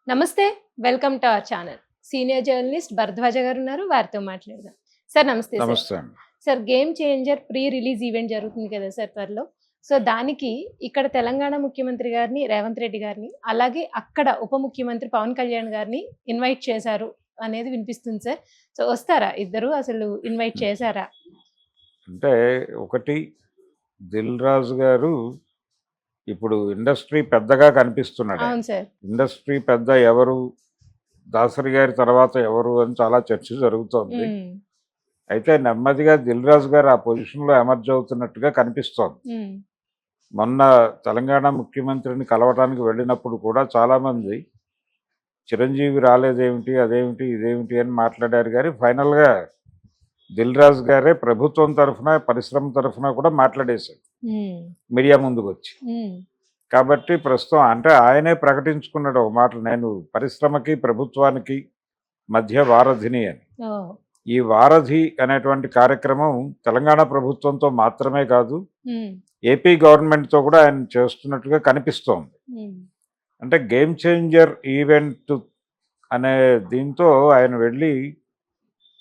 నమస్తే. Welcome to our channel. Senior journalist Bharadwaj garu ఉన్నారు. వారితో మాట్లాడదాం. సార్ నమస్తే సార్. నమస్తే అండి. Sir game changer pre release event జరుగుతుంది కదా సార్ త్వరలో. సో దానికి ఇక్కడ తెలంగాణ ముఖ్యమంత్రి గారిని, రేవంత్ రెడ్డి గారిని, అలాగే అక్కడ ఉప ముఖ్యమంత్రి పవన్ కళ్యాణ్ గారిని ఇన్వైట్ చేశారు అనేది వినిపిస్తుంది సార్. సో వస్తారా ఇద్దరు? అసలు ఇన్వైట్ చేశారా? అంటే ఒకటి, దిల్ రాజు గారు ఇప్పుడు ఇండస్ట్రీ పెద్దగా కనిపిస్తున్నాడు. అవును సార్. ఇండస్ట్రీ పెద్ద ఎవరు, దాసరి గారి తర్వాత ఎవరు అని చాలా చర్చ జరుగుతోంది. అయితే నెమ్మదిగా దిల్ రాజు గారు ఆ పొజిషన్లో ఎమర్జ్ అవుతున్నట్టుగా కనిపిస్తోంది. మొన్న తెలంగాణ ముఖ్యమంత్రిని కలవటానికి వెళ్ళినప్పుడు కూడా చాలామంది చిరంజీవి రాలేదేమిటి, అదేమిటి, ఇదేమిటి అని మాట్లాడారు. కానీ ఫైనల్గా దిల్ రాజు గారే ప్రభుత్వం తరఫున, పరిశ్రమ తరఫున కూడా మాట్లాడేశారు మీడియా ముందుకు వచ్చి. కాబట్టి ప్రస్తుతం అంటే ఆయనే ప్రకటించుకున్నాడు ఒక మాట, నేను పరిశ్రమకి ప్రభుత్వానికి మధ్య వారధిని అని. ఈ వారధి అనేటువంటి కార్యక్రమం తెలంగాణ ప్రభుత్వంతో మాత్రమే కాదు, ఏపీ గవర్నమెంట్తో కూడా ఆయన చేస్తున్నట్టుగా కనిపిస్తోంది. అంటే గేమ్ చేంజర్ ఈవెంట్ అనే దీంతో ఆయన వెళ్ళి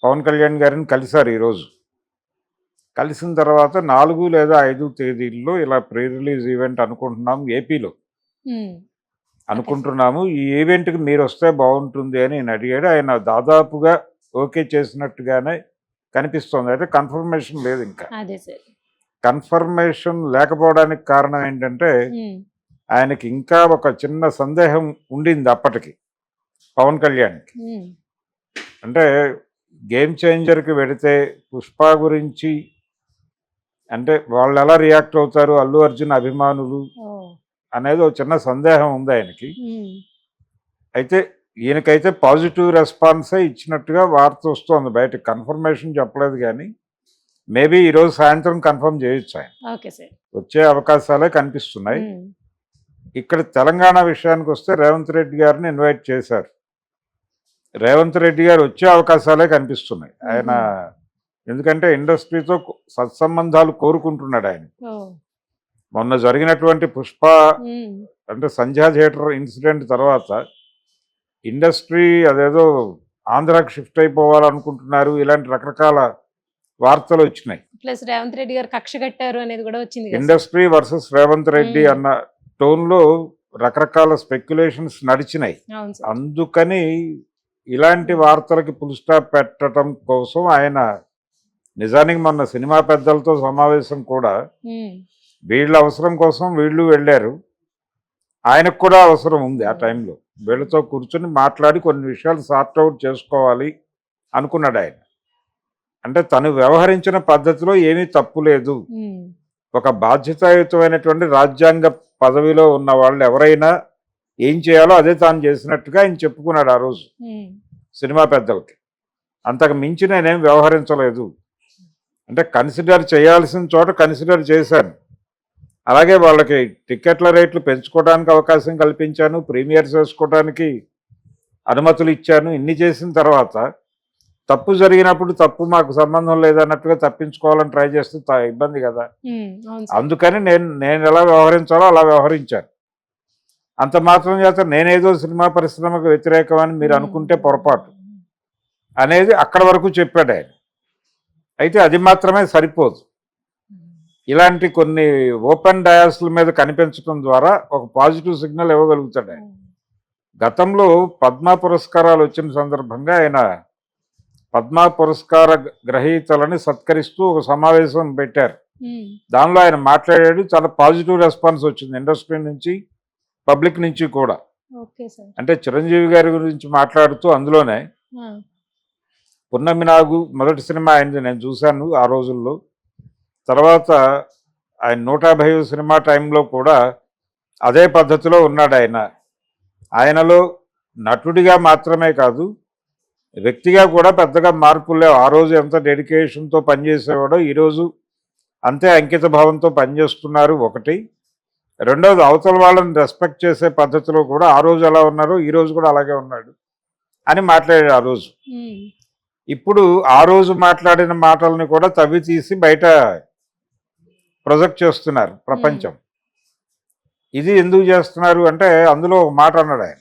పవన్ కళ్యాణ్ గారిని కలిశారు. ఈరోజు కలిసిన తర్వాత 4 లేదా 5 తేదీల్లో ఇలా ప్రీ రిలీజ్ ఈవెంట్ అనుకుంటున్నాము ఏపీలో అనుకుంటున్నాము. ఈ ఈవెంట్కి మీరు వస్తే బాగుంటుంది అని నేను అడిగాడు. ఆయన దాదాపుగా ఓకే చేసినట్టుగానే కనిపిస్తోంది. అయితే కన్ఫర్మేషన్ లేదు. ఇంకా కన్ఫర్మేషన్ లేకపోవడానికి కారణం ఏంటంటే ఆయనకి ఇంకా ఒక చిన్న సందేహం ఉండింది అప్పటికి పవన్ కళ్యాణ్కి. అంటే గేమ్ చేంజర్కి వెళితే పుష్ప గురించి అంటే వాళ్ళు ఎలా రియాక్ట్ అవుతారు, అల్లు అర్జున్ అభిమానులు అనేది ఒక చిన్న సందేహం ఉంది ఆయనకి. అయితే ఈయనకైతే పాజిటివ్ రెస్పాన్సే ఇచ్చినట్టుగా వార్త వస్తుంది బయట. కన్ఫర్మేషన్ చెప్పలేదు కానీ మేబీ ఈరోజు సాయంత్రం కన్ఫర్మ్ చేయొచ్చు ఆయన. వచ్చే అవకాశాలే కనిపిస్తున్నాయి. ఇక్కడ తెలంగాణ విషయానికి వస్తే రేవంత్ రెడ్డి గారిని ఇన్వైట్ చేశారు. రేవంత్ రెడ్డి గారు వచ్చే అవకాశాలే కనిపిస్తున్నాయి. ఆయన ఎందుకంటే ఇండస్ట్రీతో సత్సంబంధాలు కోరుకుంటున్నాడు ఆయన. మొన్న జరిగినటువంటి పుష్ప అంటే సంధ్యా థియేటర్ ఇన్సిడెంట్ తర్వాత ఇండస్ట్రీ అదేదో ఆంధ్రాకి షిఫ్ట్ అయిపోవాలనుకుంటున్నారు, ఇలాంటి రకరకాల వార్తలు వచ్చినాయి. ప్లస్ రేవంత్ రెడ్డి గారు కక్ష కట్టారు అనేది కూడా వచ్చింది. ఇండస్ట్రీ వర్సెస్ రేవంత్ రెడ్డి అన్న టోన్లో రకరకాల స్పెక్యులేషన్స్ నడిచినాయి. అందుకని ఇలాంటి వార్తలకి ఫుల్ స్టాప్ పెట్టడం కోసం ఆయన నిజానికి మొన్న సినిమా పెద్దలతో సమావేశం కూడా వీళ్ళ అవసరం కోసం వీళ్ళు వెళ్ళారు. ఆయనకు కూడా అవసరం ఉంది ఆ టైంలో. వీళ్ళతో కూర్చొని మాట్లాడి కొన్ని విషయాలు సార్ట్అవుట్ చేసుకోవాలి అనుకున్నాడు ఆయన. అంటే తను వ్యవహరించిన పద్ధతిలో ఏమీ తప్పు లేదు. ఒక బాధ్యతాయుతమైనటువంటి రాజ్యాంగ పదవిలో ఉన్న వాళ్ళు ఎవరైనా ఏం చేయాలో అదే తాను చేసినట్టుగా ఆయన చెప్పుకున్నాడు ఆ రోజు సినిమా పెద్దలకి. అంతకు మించి నేనేం వ్యవహరించలేదు అంటే కన్సిడర్ చేయాల్సిన చోట కన్సిడర్ చేశాను. అలాగే వాళ్ళకి టికెట్ల రేట్లు పెంచుకోవడానికి అవకాశం కల్పించాను, ప్రీమియర్స్ వేసుకోవడానికి అనుమతులు ఇచ్చాను. ఇన్ని చేసిన తర్వాత తప్పు జరిగినప్పుడు తప్పు మాకు సంబంధం లేదన్నట్టుగా తప్పించుకోవాలని ట్రై చేస్తే ఇబ్బంది కదా. అందుకని నేను ఎలా వ్యవహరించాలో అలా వ్యవహరించాను. అంత మాత్రం చేత నేనేదో సినిమా పరిశ్రమకు వ్యతిరేకమని మీరు అనుకుంటే పొరపాటు అనేది అక్కడ వరకు చెప్పాడు ఆయన. అయితే అది మాత్రమే సరిపోదు. ఇలాంటి కొన్ని ఓపెన్ డయాస్ల మీద కనిపించడం ద్వారా ఒక పాజిటివ్ సిగ్నల్ ఇవ్వగలుగుతాడు ఆయన. గతంలో పద్మ పురస్కారాలు వచ్చిన సందర్భంగా ఆయన పద్మ పురస్కార గ్రహీతలని సత్కరిస్తూ ఒక సమావేశం పెట్టారు. దానిలో ఆయన మాట్లాడాడు. చాలా పాజిటివ్ రెస్పాన్స్ వచ్చింది ఇండస్ట్రీ నుంచి, పబ్లిక్ నుంచి కూడా. అంటే చిరంజీవి గారి గురించి మాట్లాడుతూ అందులోనే పున్నమి నాగు మొదటి సినిమా ఆయనది నేను చూశాను ఆ రోజుల్లో. తర్వాత ఆయన 150 సినిమా టైంలో కూడా అదే పద్ధతిలో ఉన్నాడు ఆయన. ఆయనలో నటుడిగా మాత్రమే కాదు, వ్యక్తిగా కూడా పెద్దగా మార్పులు లేవు. ఆ రోజు ఎంత డెడికేషన్తో పనిచేసేవాడో ఈరోజు అంతే అంకిత భావంతో పనిచేస్తున్నారు ఒకటి. రెండవది అవతల వాళ్ళని రెస్పెక్ట్ చేసే పద్ధతిలో కూడా ఆ రోజు ఎలా ఉన్నారో ఈ రోజు కూడా అలాగే ఉన్నాడు అని మాట్లాడాడు ఆ రోజు. ఇప్పుడు ఆ రోజు మాట్లాడిన మాటల్ని కూడా తవ్వి తీసి బయట ప్రొజెక్ట్ చేస్తున్నారు ప్రపంచం. ఇది ఎందుకు చేస్తున్నారు అంటే అందులో ఒక మాట అన్నాడు ఆయన,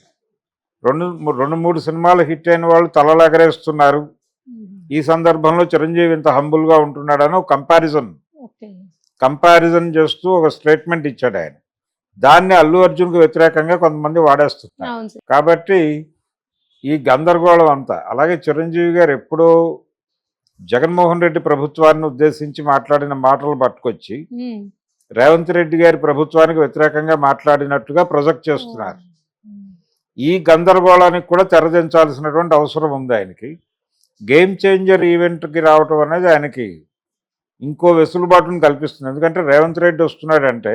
రెండు మూడు సినిమాలు హిట్ అయిన వాళ్ళు తలలు ఎగరేస్తున్నారు. ఈ సందర్భంలో చిరంజీవి ఇంత హంబుల్గా ఉంటున్నాడని ఒక కంపారిజన్ చేస్తూ ఒక స్టేట్మెంట్ ఇచ్చాడు ఆయన. దాన్ని అల్లు అర్జున్కు వ్యతిరేకంగా కొంతమంది వాడేస్తున్నారు. కాబట్టి ఈ గందరగోళం అంతా. అలాగే చిరంజీవి గారు ఎప్పుడో జగన్మోహన్ రెడ్డి ప్రభుత్వాన్ని ఉద్దేశించి మాట్లాడిన మాటలు పట్టుకొచ్చి రేవంత్ రెడ్డి గారి ప్రభుత్వానికి వ్యతిరేకంగా మాట్లాడినట్టుగా ప్రొజెక్ట్ చేస్తున్నారు. ఈ గందరగోళానికి కూడా తెరదించాల్సినటువంటి అవసరం ఉంది ఆయనకి. గేమ్ చేంజర్ ఈవెంట్కి రావటం అనేది ఆయనకి ఇంకో వెసులుబాటును కల్పిస్తుంది. ఎందుకంటే రేవంత్ రెడ్డి వస్తున్నాడంటే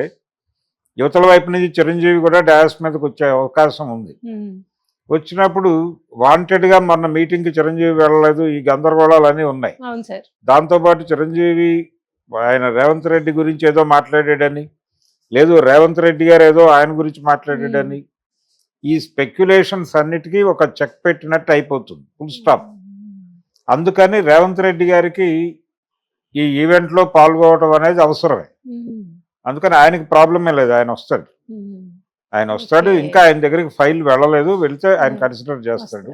యువతల వైపు నుంచి చిరంజీవి కూడా డాయస్ మీదకి వచ్చే అవకాశం ఉంది. వచ్చినప్పుడు వాంటెడ్గా మొన్న మీటింగ్కి చిరంజీవి వెళ్ళలేదు. ఈ గందరగోళాలు అన్నీ ఉన్నాయి. దాంతోపాటు చిరంజీవి ఆయన రేవంత్ రెడ్డి గురించి ఏదో మాట్లాడాడని, లేదు రేవంత్ రెడ్డి గారు ఏదో ఆయన గురించి మాట్లాడాడని, ఈ స్పెక్యులేషన్స్ అన్నిటికీ ఒక చెక్ పెట్టినట్టు అయిపోతుంది, ఫుల్ స్టాప్. అందుకని రేవంత్ రెడ్డి గారికి ఈ ఈవెంట్లో పాల్గొనడం అనేది అవసరమే. అందుకని ఆయనకి ప్రాబ్లమే లేదు, ఆయన వస్తాడు. ఇంకా ఆయన దగ్గరికి ఫైల్ వెళ్ళలేదు, వెళ్తే ఆయన కన్సిడర్ చేస్తాడు.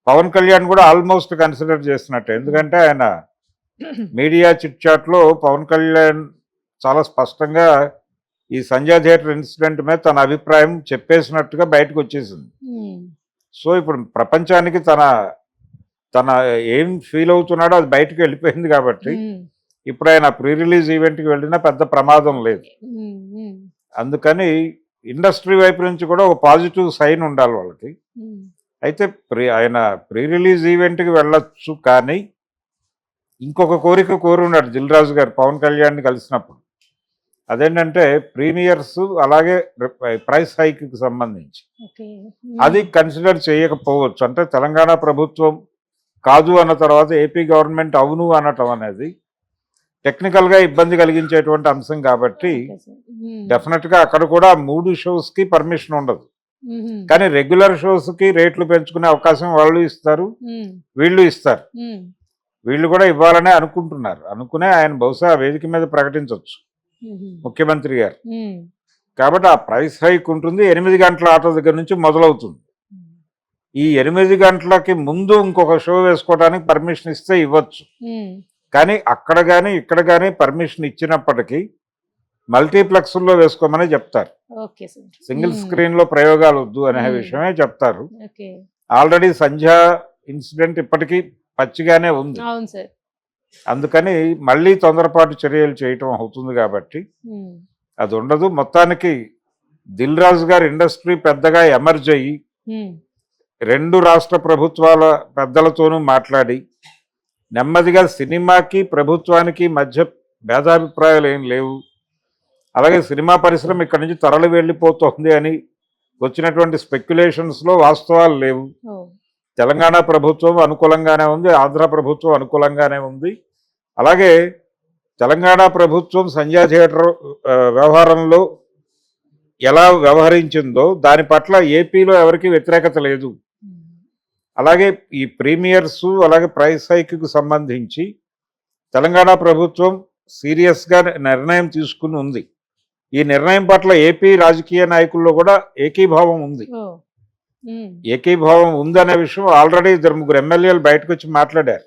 పవన్ కళ్యాణ్ కూడా ఆల్మోస్ట్ కన్సిడర్ చేస్తున్నట్టే. ఎందుకంటే ఆయన మీడియా చిట్ చాట్లో పవన్ కళ్యాణ్ చాలా స్పష్టంగా ఈ సంజయ్ థియేటర్ ఇన్సిడెంట్ మీద తన అభిప్రాయం చెప్పేసినట్టుగా బయటకు వచ్చేసింది. సో ఇప్పుడు ప్రపంచానికి తన ఏం ఫీల్ అవుతున్నాడో అది బయటకు వెళ్ళిపోయింది. కాబట్టి ఇప్పుడు ఆయన ప్రీ రిలీజ్ ఈవెంట్కి వెళ్ళినా పెద్ద ప్రమాదం లేదు. అందుకని ఇండస్ట్రీ వైపు నుంచి కూడా ఒక పాజిటివ్ సైన్ ఉండాలి వాళ్ళకి. అయితే ఆయన ప్రీ రిలీజ్ ఈవెంట్కి వెళ్ళొచ్చు, కానీ ఇంకొక కోరిక కోరున్నాడు దిల్ రాజు గారు పవన్ కళ్యాణ్ని కలిసినప్పుడు. అదేంటంటే ప్రీమియర్స్ అలాగే ప్రైస్ హైక్కి సంబంధించి అది కన్సిడర్ చేయకపోవచ్చు. అంటే తెలంగాణ ప్రభుత్వం కాదు అన్న తర్వాత ఏపీ గవర్నమెంట్ అవును అనటం అనేది టెక్నికల్గా ఇబ్బంది కలిగించేటువంటి అంశం. కాబట్టి డెఫినెట్గా అక్కడ కూడా 3 షోస్కి పర్మిషన్ ఉండదు. కానీ రెగ్యులర్ షోస్కి రేట్లు పెంచుకునే అవకాశం వాళ్ళు ఇస్తారు, వీళ్ళు ఇస్తారు. వీళ్ళు కూడా ఇవ్వాలనే అనుకుంటున్నారు. అనుకునే ఆయన బహుశా వేదిక మీద ప్రకటించవచ్చు ముఖ్యమంత్రి గారు. కాబట్టి ఆ ప్రైస్ హైక్ ఉంటుంది. 8 గంటల ఆట దగ్గర నుంచి మొదలవుతుంది. ఈ 8 గంటలకి ముందు ఇంకొక షో వేసుకోవడానికి పర్మిషన్ ఇస్తే ఇవ్వచ్చు. కానీ అక్కడ కానీ ఇక్కడ కానీ పర్మిషన్ ఇచ్చినప్పటికీ మల్టీప్లెక్స్లో వేసుకోమని చెప్తారు. సింగిల్ స్క్రీన్లో ప్రయోగాలు వద్దు అనే విషయమే చెప్తారు. ఆల్రెడీ సంధ్య ఇన్సిడెంట్ ఇప్పటికీ పచ్చిగానే ఉంది. అందుకని మళ్ళీ తొందరపాటు చర్యలు చేయటం అవుతుంది. కాబట్టి అది ఉండదు. మొత్తానికి దిల్ రాజు గారు ఇండస్ట్రీ పెద్దగా ఎమర్జ్ అయ్యి 2 రాష్ట్ర ప్రభుత్వాల పెద్దలతోనూ మాట్లాడి నెమ్మదిగా సినిమాకి ప్రభుత్వానికి మధ్య భేదాభిప్రాయాలు ఏం లేవు, అలాగే సినిమా పరిశ్రమ ఇక్కడి నుంచి తరలి వెళ్ళిపోతుంది అని వచ్చినటువంటి స్పెక్యులేషన్స్లో వాస్తవాలు లేవు. తెలంగాణ ప్రభుత్వం అనుకూలంగానే ఉంది, ఆంధ్ర ప్రభుత్వం అనుకూలంగానే ఉంది. అలాగే తెలంగాణ ప్రభుత్వం సంజయ్ థియేటర్ వ్యవహారంలో ఎలా వ్యవహరించిందో దాని పట్ల ఏపీలో ఎవరికి వ్యతిరేకత లేదు. అలాగే ఈ ప్రీమియర్స్ అలాగే ప్రైస్ హైక్కి సంబంధించి తెలంగాణ ప్రభుత్వం సీరియస్గా నిర్ణయం తీసుకుని ఉంది. ఈ నిర్ణయం పట్ల ఏపీ రాజకీయ నాయకుల్లో కూడా ఏకీభావం ఉంది. ఏకీభావం ఉందనే విషయం ఆల్రెడీ 2-3 ఎమ్మెల్యేలు బయటకు వచ్చి మాట్లాడారు.